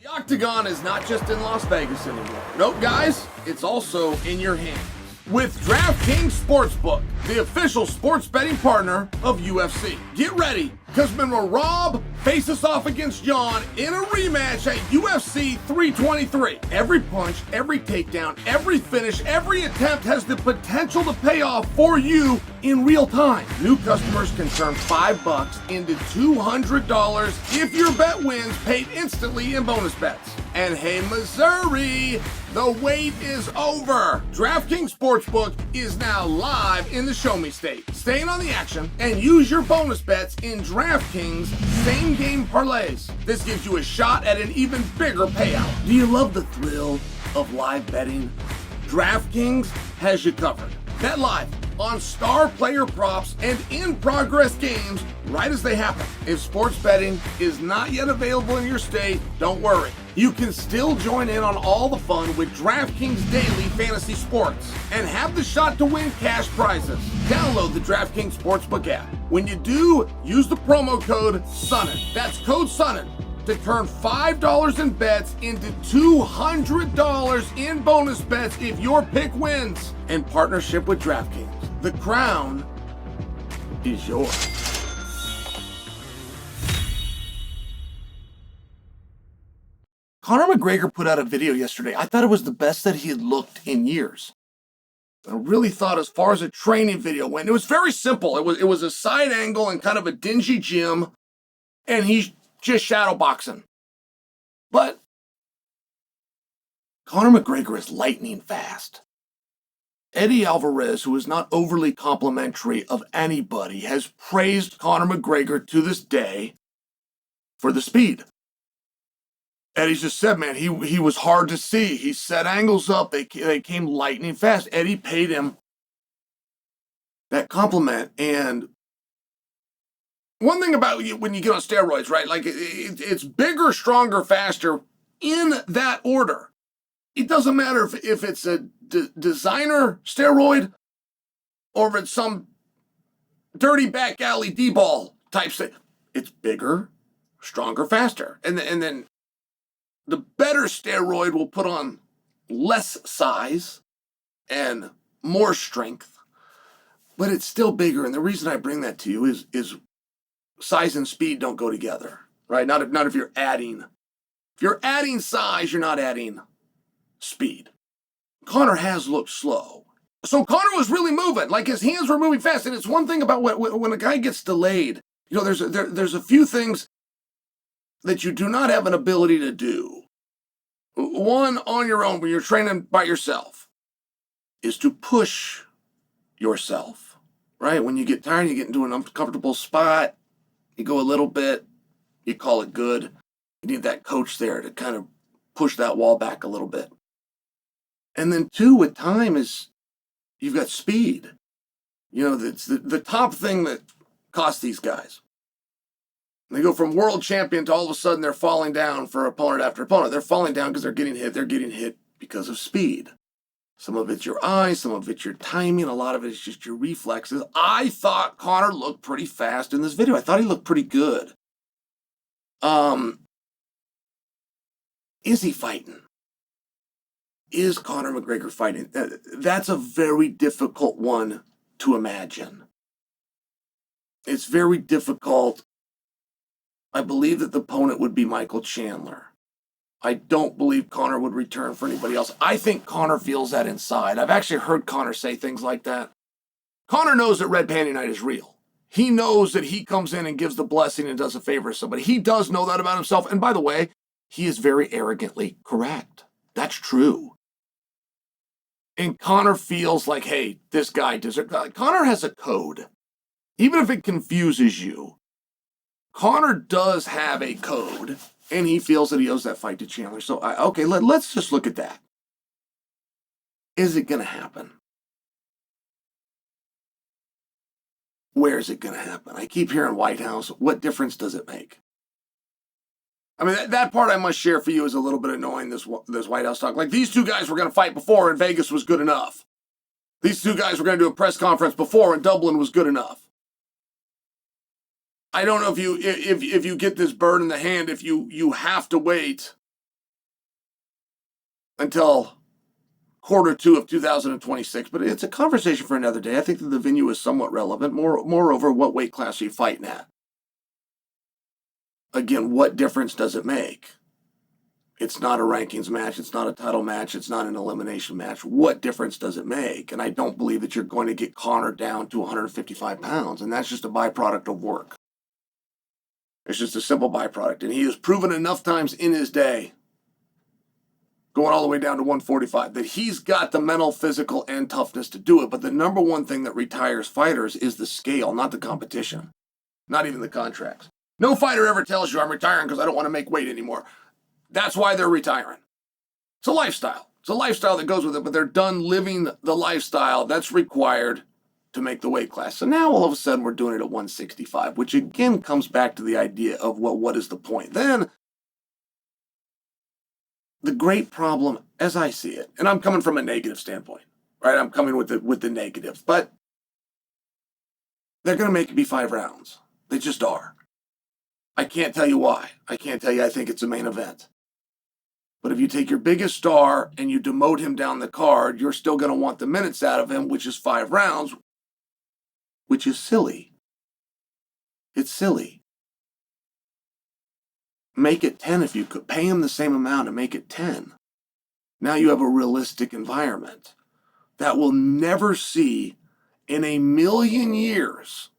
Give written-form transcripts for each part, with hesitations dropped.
The Octagon is not just in Las Vegas anymore. Nope, guys, it's also in your hands. With DraftKings Sportsbook, the official sports betting partner of UFC. Get ready, because remember, Rob faces off against John in a rematch at UFC 323. Every punch, every takedown, every finish, every attempt has the potential to pay off for you in real time. New customers can turn $5 into $200 if your bet wins, paid instantly in bonus bets. And hey, Missouri, the wait is over. DraftKings Sportsbook is now live in the Show Me State. Stay in on the action and use your bonus bets in DraftKings same-game parlays. This gives you a shot at an even bigger payout. Do you love the thrill of live betting? DraftKings has you covered. Bet live on star player props and in-progress games right as they happen. If sports betting is not yet available in your state, don't worry. You can still join in on all the fun with DraftKings Daily Fantasy Sports and have the shot to win cash prizes. Download the DraftKings Sportsbook app. When you do, use the promo code SONNEN. That's code SONNEN to turn $5 in bets into $200 in bonus bets if your pick wins. In partnership with DraftKings, the crown is yours. Conor McGregor put out a video yesterday. I thought it was the best that he had looked in years. I really thought, as far as a training video went, it was very simple. It was a side angle and kind of a dingy gym, and he's just shadow boxing. But Conor McGregor is lightning fast. Eddie Alvarez, who is not overly complimentary of anybody, has praised Conor McGregor to this day for the speed. Eddie's just said, man, he was hard to see. He set angles up. They came lightning fast. Eddie paid him that compliment. And one thing about when you get on steroids, right? Like it's bigger, stronger, faster in that order. It doesn't matter if it's a designer steroid or if it's some dirty back alley D-ball type thing. It's bigger, stronger, faster. And then the better steroid will put on less size and more strength, but it's still bigger. And the reason I bring that to you is size and speed don't go together, right? Not if you're adding. If you're adding size, you're not adding speed. Conor has looked slow. So Conor was really moving, like his hands were moving fast. And it's one thing about when a guy gets delayed, you know, there's a few things that you do not have an ability to do. One, on your own, when you're training by yourself, is to push yourself, right? When you get tired, you get into an uncomfortable spot, you go a little bit, you call it good. You need that coach there to kind of push that wall back a little bit. And then two, with time, is you've got speed. You know, it's the top thing that costs these guys. They go from world champion to all of a sudden they're falling down for opponent after opponent. They're falling down because they're getting hit. They're getting hit because of speed. Some of it's your eyes, some of it's your timing, a lot of it is just your reflexes. I thought Conor looked pretty fast in this video. I thought he looked pretty good. Is he fighting? Is Conor McGregor fighting? That's a very difficult one to imagine. It's very difficult. I believe that the opponent would be Michael Chandler. I don't believe Conor would return for anybody else. I think Conor feels that inside. I've actually heard Conor say things like that. Conor knows that Red Panty Night is real. He knows that he comes in and gives the blessing and does a favor to somebody. He does know that about himself. And by the way, he is very arrogantly correct. That's true. And Conor feels like, hey, this guy deserves. Conor has a code. Even if it confuses you, Conor does have a code, and he feels that he owes that fight to Chandler. So, let's just look at that. Is it going to happen? Where is it going to happen? I keep hearing White House. What difference does it make? I mean, that part I must share for you is a little bit annoying, this White House talk. Like, these two guys were going to fight before, and Vegas was good enough. These two guys were going to do a press conference before, and Dublin was good enough. I don't know if you get this bird in the hand, if you have to wait until Q2 of 2026, but it's a conversation for another day. I think that the venue is somewhat relevant. Moreover, what weight class are you fighting at? Again, what difference does it make? It's not a rankings match. It's not a title match. It's not an elimination match. What difference does it make? And I don't believe that you're going to get Conor down to 155 pounds, and that's just a byproduct of work. It's just a simple byproduct, and he has proven enough times in his day, going all the way down to 145, that he's got the mental, physical, and toughness to do it. But the number one thing that retires fighters is the scale, not the competition, not even the contracts. No fighter ever tells you, I'm retiring because I don't want to make weight anymore. That's why they're retiring. It's a lifestyle. It's a lifestyle that goes with it, but they're done living the lifestyle that's required to make the weight class. So now all of a sudden we're doing it at 165, which again comes back to the idea of, well, what is the point? Then the great problem, as I see it, and I'm coming from a negative standpoint, right? I'm coming with the negative, but they're going to make it be 5 rounds. They just are. I can't tell you why. I can't tell you I think it's a main event. But if you take your biggest star and you demote him down the card, you're still going to want the minutes out of him, which is 5 rounds, which is silly. It's silly. Make it 10 if you could. Pay him the same amount and make it 10. Now you have a realistic environment that will never see in a million years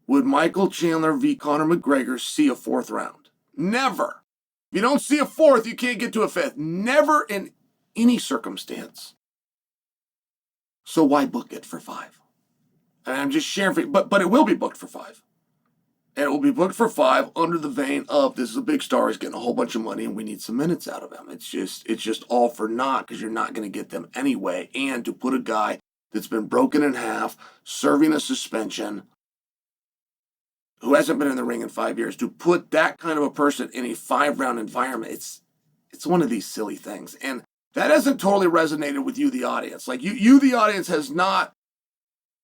would Michael Chandler v. Conor McGregor see a 4th round. Never. If you don't see a 4th, you can't get to a 5th. Never in any circumstance. So why book it for 5? And I'm just sharing for you, but it will be booked for 5. And it will be booked for 5 under the vein of this is a big star, he's getting a whole bunch of money, and we need some minutes out of him. It's just all for naught because you're not going to get them anyway. And to put a guy that's been broken in half, serving a suspension, who hasn't been in the ring in 5 years, to put that kind of a person in a 5-round environment, it's one of these silly things. And that hasn't totally resonated with you, the audience. Like you the audience, has not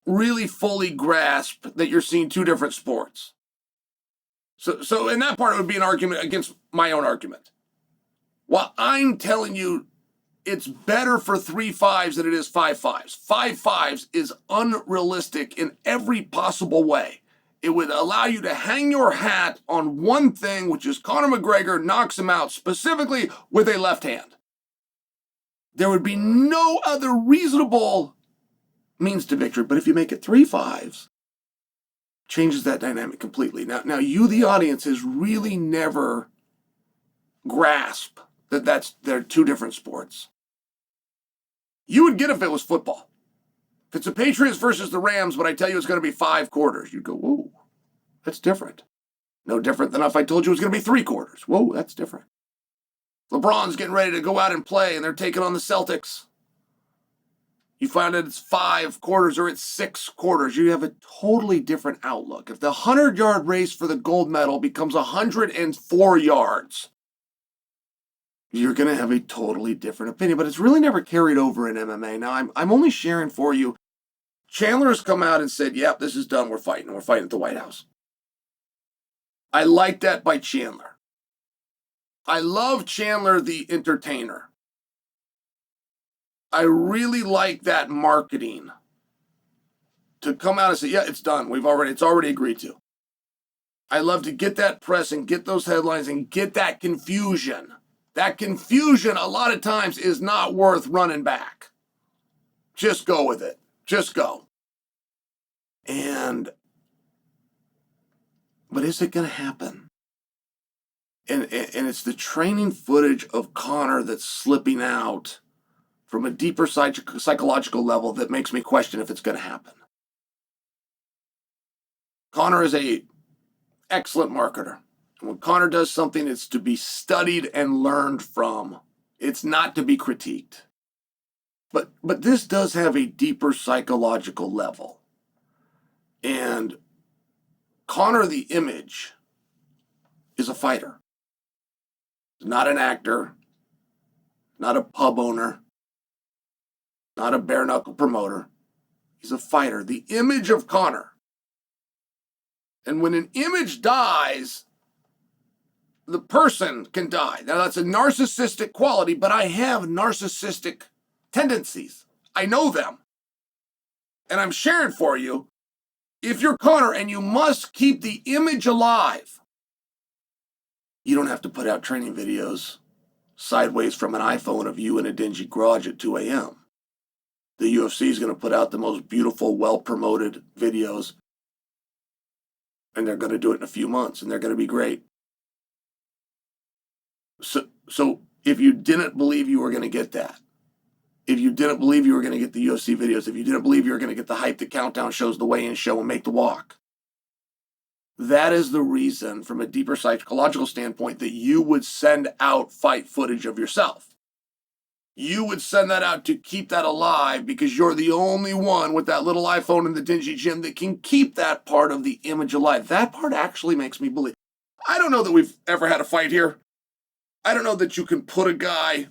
really fully grasped that you're seeing 2 different sports. So in that part, it would be an argument against my own argument. While I'm telling you it's better for 3 5s than it is 5 5s. 5 5s is unrealistic in every possible way. It would allow you to hang your hat on one thing, which is Conor McGregor knocks him out specifically with a left hand. There would be no other reasonable means to victory. But if you make it 3 5s, changes that dynamic completely. Now you, the audience, has really never grasped that they're 2 different sports. You would get if it was football. If it's the Patriots versus the Rams, but I tell you it's going to be 5 quarters, you'd go, whoa, that's different. No different than if I told you it was going to be 3 quarters. Whoa, that's different. LeBron's getting ready to go out and play, and they're taking on the Celtics. You find out it's 5 quarters or it's 6 quarters. You have a totally different outlook. If the 100-yard race for the gold medal becomes 104 yards, you're going to have a totally different opinion. But it's really never carried over in MMA. Now, I'm only sharing for you. Chandler has come out and said, yep, this is done. We're fighting. We're fighting at the White House. I like that by Chandler. I love Chandler the entertainer. I really like that marketing to come out and say, yeah, it's done. It's already agreed to. I love to get that press and get those headlines and get that confusion. That confusion a lot of times is not worth running back. Just go with it. Just go. But is it going to happen? And it's the training footage of Conor that's slipping out from a deeper psychological level that makes me question if it's going to happen. Conor is an excellent marketer. And when Conor does something, it's to be studied and learned from. It's not to be critiqued. But this does have a deeper psychological level. And Conor, the image, is a fighter. Not an actor, not a pub owner, not a bare-knuckle promoter. He's a fighter. The image of Conor. And when an image dies, the person can die. Now, that's a narcissistic quality, but I have narcissistic tendencies. I know them. And I'm sharing for you. If you're Conor and you must keep the image alive, you don't have to put out training videos sideways from an iPhone of you in a dingy garage at 2 a.m. The UFC is going to put out the most beautiful, well-promoted videos, and they're going to do it in a few months, and they're going to be great. So if you didn't believe you were going to get that, if you didn't believe you were going to get the UFC videos, if you didn't believe you were going to get the hype, the countdown shows, the weigh-in show, and make the walk, that is the reason, from a deeper psychological standpoint, that you would send out fight footage of yourself. You would send that out to keep that alive because you're the only one with that little iPhone in the dingy gym that can keep that part of the image alive. That part actually makes me believe. I don't know that we've ever had a fight here. I don't know that you can put a guy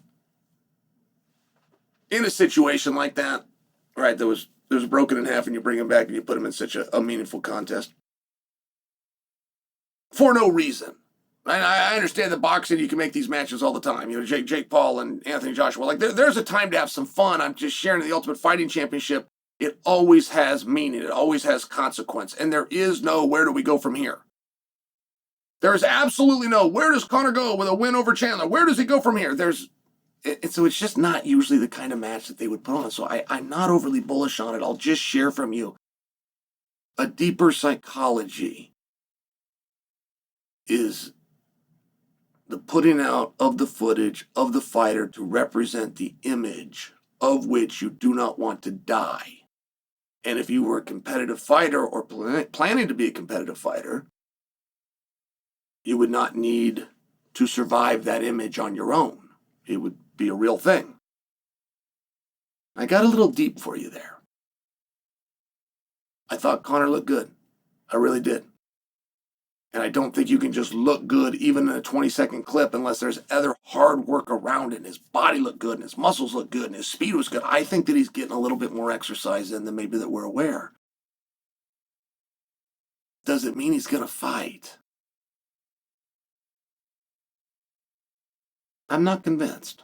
in a situation like that, right? That was broken in half and you bring him back and you put him in such a meaningful contest for no reason. I understand that boxing, you can make these matches all the time. You know, Jake Paul and Anthony Joshua. Like, there's a time to have some fun. I'm just sharing the Ultimate Fighting Championship. It always has meaning. It always has consequence. And there is no where do we go from here. There is absolutely no where does Conor go with a win over Chandler? Where does he go from here? So it's just not usually the kind of match that they would put on. So I'm not overly bullish on it. I'll just share from you a deeper psychology is the putting out of the footage of the fighter to represent the image of which you do not want to die. And if you were a competitive fighter or planning to be a competitive fighter, you would not need to survive that image on your own. It would be a real thing. I got a little deep for you there. I thought Conor looked good. I really did. And I don't think you can just look good even in a 20-second clip unless there's other hard work around it. And his body looked good and his muscles looked good and his speed was good. I think that he's getting a little bit more exercise in than maybe that we're aware. Does it mean he's going to fight? I'm not convinced.